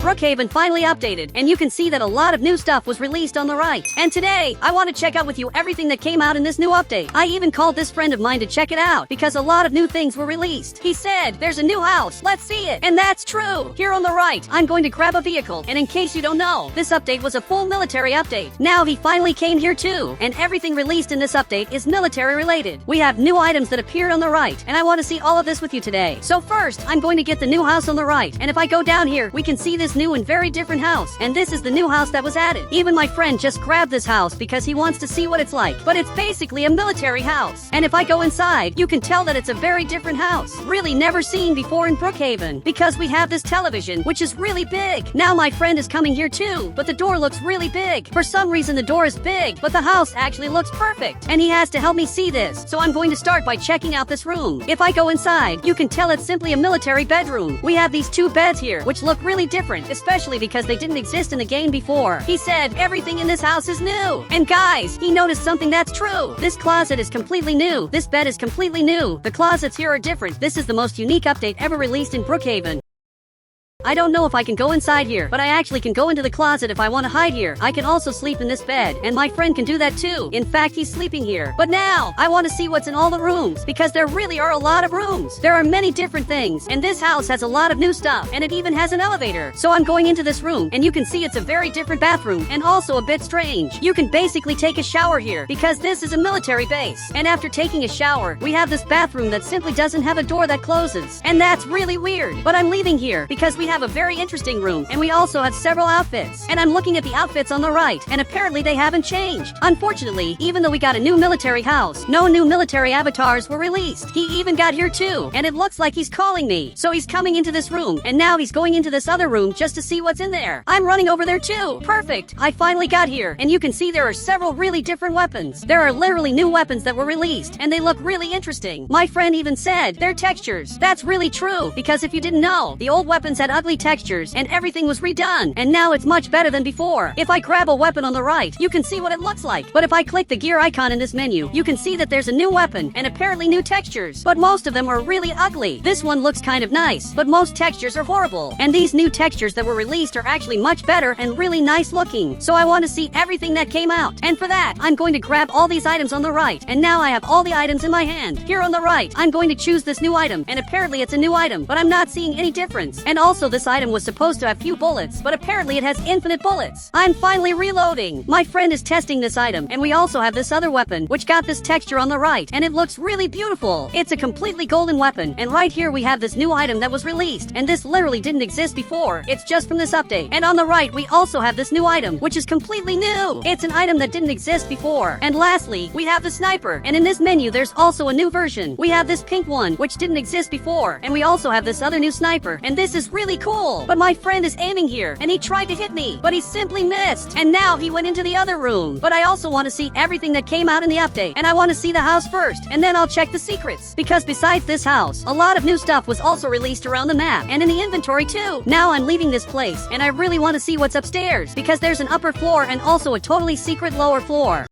Brookhaven finally updated, and you can see that a lot of new stuff was released on the right. And today, I want to check out with you everything that came out in this new update. I even called this friend of mine to check it out, because a lot of new things were released. He said, there's a new house, let's see it. And that's true. Here on the right, I'm going to grab a vehicle, and in case you don't know, this update was a full military update. Now he finally came here too, and everything released in this update is military related. We have new items that appeared on the right, and I want to see all of this with you today. So first, I'm going to get the new house on the right, and if I go down here, we can see this new and very different house, and this is the new house that was added. Even my friend just grabbed this house because he wants to see what it's like, but it's basically a military house. And if I go inside, you can tell that it's a very different house, really never seen before in Brookhaven, because we have this television, which is really big. Now my friend is coming here too, but the door looks really big. For some reason the door is big, but the house actually looks perfect, and he has to help me see this, so I'm going to start by checking out this room. If I go inside, you can tell it's simply a military bedroom. We have these two beds here, which look really different, especially because they didn't exist in the game before. He said everything in this house is new. And guys, he noticed something that's true. This closet is completely new. This bed is completely new. The closets here are different. This is the most unique update ever released in Brookhaven. I don't know if I can go inside here, but I actually can go into the closet if I want to hide here. I can also sleep in this bed, and my friend can do that too. In fact, he's sleeping here. But now, I want to see what's in all the rooms, because there really are a lot of rooms. There are many different things, and this house has a lot of new stuff, and it even has an elevator. So I'm going into this room, and you can see it's a very different bathroom, and also a bit strange. You can basically take a shower here, because this is a military base. And after taking a shower, we have this bathroom that simply doesn't have a door that closes. And that's really weird. But I'm leaving here, because we have a very interesting room, and we also have several outfits. And I'm looking at the outfits on the right, and apparently they haven't changed. Unfortunately, even though we got a new military house, no new military avatars were released. He even got here too, and it looks like he's calling me. So he's coming into this room, and now he's going into this other room just to see what's in there. I'm running over there too. Perfect. I finally got here, and you can see there are several really different weapons. There are literally new weapons that were released, and they look really interesting. My friend even said they're textures. That's really true, because if you didn't know, the old weapons had ugly textures and everything was redone, and now it's much better than before. If I grab a weapon on the right, you can see what it looks like. But if I click the gear icon in this menu, you can see that there's a new weapon and apparently new textures, but most of them are really ugly. This one looks kind of nice, but most textures are horrible. And these new textures that were released are actually much better and really nice looking. So I want to see everything that came out. And for that, I'm going to grab all these items on the right, and now I have all the items in my hand. Here on the right, I'm going to choose this new item, and apparently it's a new item, but I'm not seeing any difference. And also this item was supposed to have few bullets, but apparently it has infinite bullets. I'm finally reloading. My friend is testing this item, and we also have this other weapon, which got this texture on the right, and it looks really beautiful. It's a completely golden weapon, and right here we have this new item that was released, and this literally didn't exist before. It's just from this update. And on the right, we also have this new item, which is completely new. It's an item that didn't exist before. And lastly, we have the sniper, and in this menu, there's also a new version. We have this pink one, which didn't exist before, and we also have this other new sniper, and this is really cool. But my friend is aiming here, and he tried to hit me, but he simply missed. And now he went into the other room. But I also want to see everything that came out in the update, and I want to see the house first, and then I'll check the secrets. Because besides this house, a lot of new stuff was also released around the map, and in the inventory too. Now I'm leaving this place, and I really want to see what's upstairs, because there's an upper floor and also a totally secret lower floor.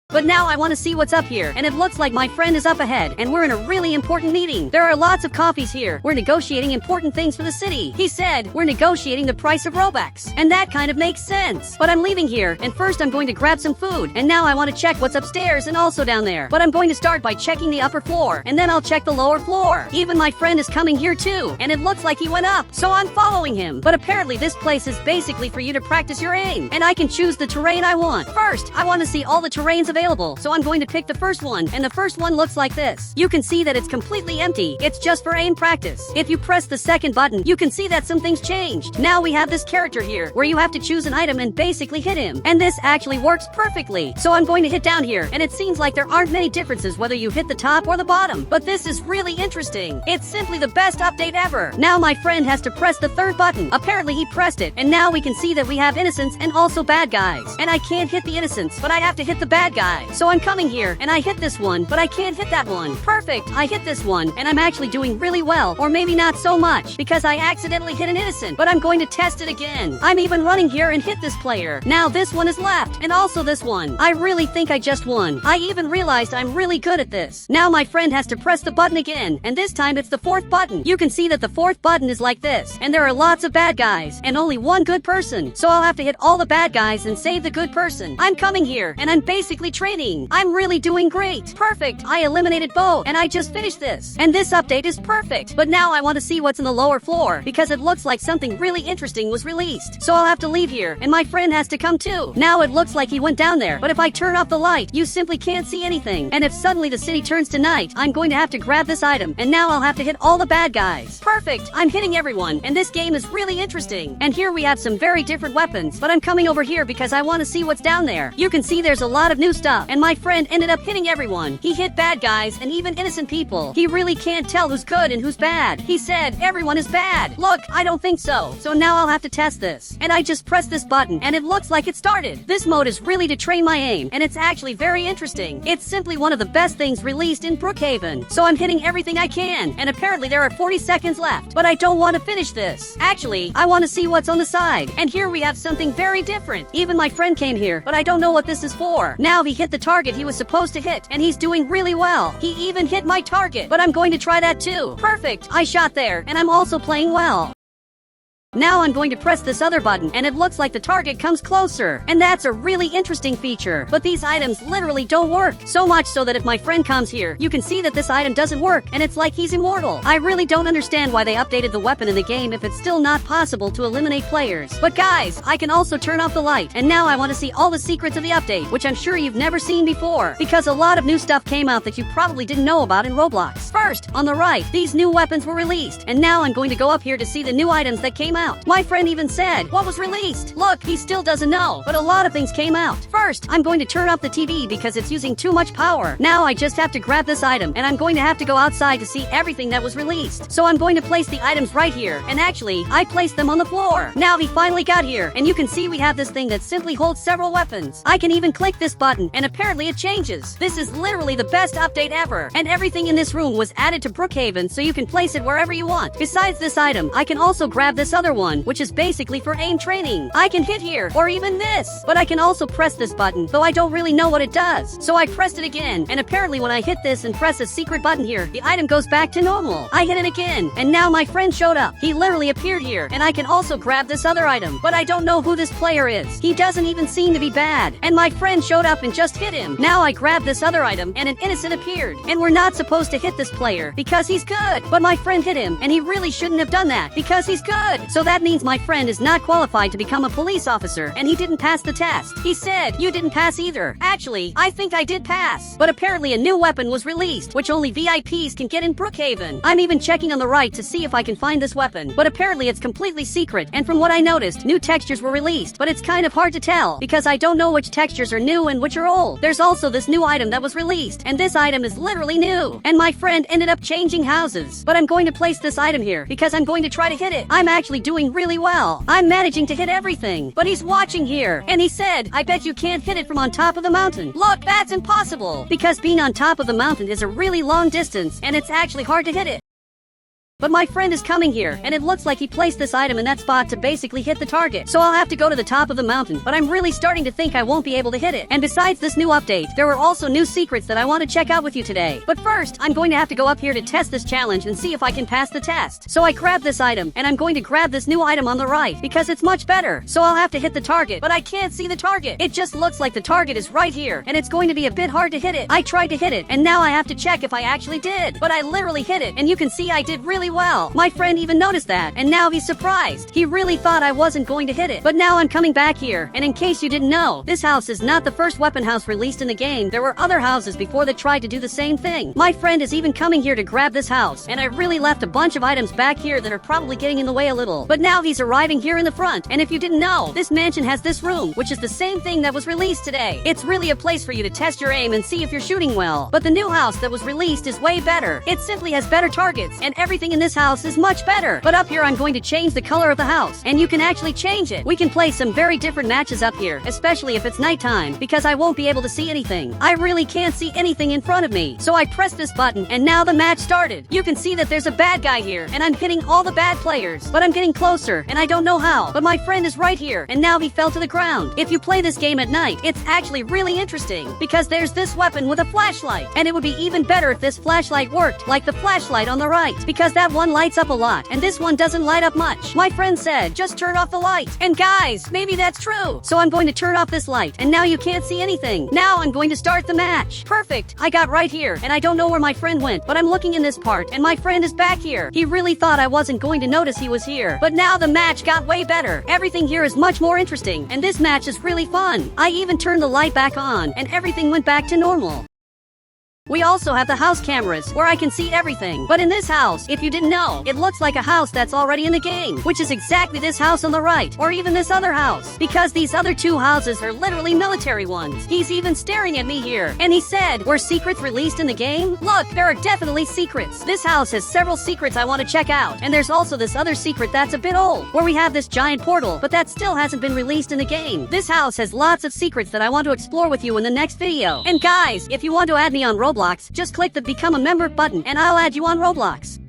But now I want to see what's up here, and it looks like my friend is up ahead, and we're in a really important meeting. There are lots of coffees here. We're negotiating important things for the city. He said, we're negotiating the price of Robux. And that kind of makes sense. But I'm leaving here, and first I'm going to grab some food, and now I want to check what's upstairs and also down there. But I'm going to start by checking the upper floor, and then I'll check the lower floor. Even my friend is coming here too, and it looks like he went up, so I'm following him. But apparently this place is basically for you to practice your aim, and I can choose the terrain I want. First, I want to see all the terrains available, so I'm going to pick the first one, and the first one looks like this. You can see that it's completely empty. It's just for aim practice. If you press the second button, you can see that some things changed. Now we have this character here, where you have to choose an item and basically hit him. And this actually works perfectly. So I'm going to hit down here, and it seems like there aren't many differences whether you hit the top or the bottom. But this is really interesting. It's simply the best update ever. Now my friend has to press the third button. Apparently he pressed it, and now we can see that we have innocents and also bad guys. And I can't hit the innocents, but I have to hit the bad guys. guys. So I'm coming here, and I hit this one, but I can't hit that one. Perfect, I hit this one, and I'm actually doing really well, or maybe not so much, because I accidentally hit an innocent, but I'm going to test it again. I'm even running here and hit this player. Now this one is left, and also this one. I really think I just won. I even realized I'm really good at this. Now my friend has to press the button again, and this time it's the fourth button. You can see that the fourth button is like this, and there are lots of bad guys, and only one good person. So I'll have to hit all the bad guys and save the good person. I'm coming here, and I'm basically training. I'm really doing great. Perfect, I eliminated both, and I just finished this. And this update is perfect. But now I want to see what's in the lower floor, because it looks like something really interesting was released. So I'll have to leave here, and my friend has to come too. Now it looks like he went down there, but if I turn off the light, you simply can't see anything. And if suddenly the city turns to night, I'm going to have to grab this item, and now I'll have to hit all the bad guys. Perfect, I'm hitting everyone, and this game is really interesting. And here we have some very different weapons, but I'm coming over here because I want to see what's down there. You can see there's a lot of new stuff, and my friend ended up hitting everyone. He hit bad guys and even innocent people. He really can't tell who's good and who's bad. He said everyone is bad. Look, I don't think so. So now I'll have to test this. And I just pressed this button, and it looks like it started. This mode is really to train my aim, and it's actually very interesting. It's simply one of the best things released in Brookhaven. So I'm hitting everything I can, and apparently there are 40 seconds left. But I don't want to finish this. Actually, I want to see what's on the side. And here we have something very different. Even my friend came here, but I don't know what this is for. Now he hit the target he was supposed to hit, and he's doing really well. He even hit my target, but I'm going to try that too. Perfect, I shot there, and I'm also playing well. Now I'm going to press this other button, and it looks like the target comes closer. And that's a really interesting feature. But these items literally don't work. So much so that if my friend comes here, you can see that this item doesn't work, and it's like he's immortal. I really don't understand why they updated the weapon in the game if it's still not possible to eliminate players. But guys, I can also turn off the light. And now I want to see all the secrets of the update, which I'm sure you've never seen before. Because a lot of new stuff came out that you probably didn't know about in Roblox. First, on the right, these new weapons were released. And now I'm going to go up here to see the new items that came out. My friend even said, what was released? Look, he still doesn't know, but a lot of things came out. First, I'm going to turn off the TV because it's using too much power. Now I just have to grab this item, and I'm going to have to go outside to see everything that was released. So I'm going to place the items right here, and actually, I placed them on the floor. Now he finally got here, and you can see we have this thing that simply holds several weapons. I can even click this button, and apparently it changes. This is literally the best update ever, and everything in this room was added to Brookhaven so you can place it wherever you want. Besides this item, I can also grab this other one, which is basically for aim training. I can hit here, or even this, but I can also press this button, though I don't really know what it does. So I pressed it again, and apparently when I hit this and press a secret button here, the item goes back to normal. I hit it again, and now my friend showed up. He literally appeared here, and I can also grab this other item, but I don't know who this player is. He doesn't even seem to be bad, and my friend showed up and just hit him. Now I grabbed this other item, and an innocent appeared, and we're not supposed to hit this player because he's good, but my friend hit him, and he really shouldn't have done that because he's good. So that means my friend is not qualified to become a police officer, and he didn't pass the test. He said, you didn't pass either. Actually, I think I did pass. But apparently a new weapon was released, which only VIPs can get in Brookhaven. I'm even checking on the right to see if I can find this weapon, but apparently it's completely secret, and from what I noticed, new textures were released, but it's kind of hard to tell, because I don't know which textures are new and which are old. There's also this new item that was released, and this item is literally new, and my friend ended up changing houses. But I'm going to place this item here, because I'm going to try to hit it. I'm actually doing really well. I'm managing to hit everything, but he's watching here, and he said, I bet you can't hit it from on top of the mountain. Look, that's impossible, because being on top of the mountain is a really long distance, and it's actually hard to hit it. But my friend is coming here, and it looks like he placed this item in that spot to basically hit the target. So I'll have to go to the top of the mountain, but I'm really starting to think I won't be able to hit it. And besides this new update, there were also new secrets that I want to check out with you today. But first, I'm going to have to go up here to test this challenge and see if I can pass the test. So I grab this item, and I'm going to grab this new item on the right, because it's much better. So I'll have to hit the target, but I can't see the target. It just looks like the target is right here, and it's going to be a bit hard to hit it. I tried to hit it, and now I have to check if I actually did. But I literally hit it, and you can see I did really well. My friend even noticed that, and now he's surprised. He really thought I wasn't going to hit it. But now I'm coming back here, and in case you didn't know, this house is not the first weapon house released in the game. There were other houses before that tried to do the same thing. My friend is even coming here to grab this house, and I really left a bunch of items back here that are probably getting in the way a little. But now he's arriving here in the front, and if you didn't know, this mansion has this room, which is the same thing that was released today. It's really a place for you to test your aim and see if you're shooting well. But the new house that was released is way better. It simply has better targets, and everything in this house is much better. But up here I'm going to change the color of the house, and you can actually change it. We can play some very different matches up here, especially if it's nighttime, because I won't be able to see anything. I really can't see anything in front of me. So I press this button, and now the match started. You can see that there's a bad guy here, and I'm hitting all the bad players. But I'm getting closer, and I don't know how. But my friend is right here, and now he fell to the ground. If you play this game at night, it's actually really interesting, because there's this weapon with a flashlight, and it would be even better if this flashlight worked like the flashlight on the right, because that one lights up a lot, and this one doesn't light up much. My friend said, just turn off the light. And guys, maybe that's true. So I'm going to turn off this light, and now you can't see anything. Now I'm going to start the match. Perfect. I got right here, and I don't know where my friend went, but I'm looking in this part, and my friend is back here. He really thought I wasn't going to notice he was here, but now the match got way better. Everything here is much more interesting, and this match is really fun. I even turned the light back on, and everything went back to normal. We also have the house cameras, where I can see everything. But in this house, if you didn't know, it looks like a house that's already in the game, which is exactly this house on the right, or even this other house, because these other two houses are literally military ones. He's even staring at me here, and he said, were secrets released in the game? Look, there are definitely secrets. This house has several secrets I want to check out, and there's also this other secret that's a bit old, where we have this giant portal, but that still hasn't been released in the game. This house has lots of secrets that I want to explore with you in the next video. And guys, if you want to add me on Roblox, just click the Become a Member button and I'll add you on Roblox.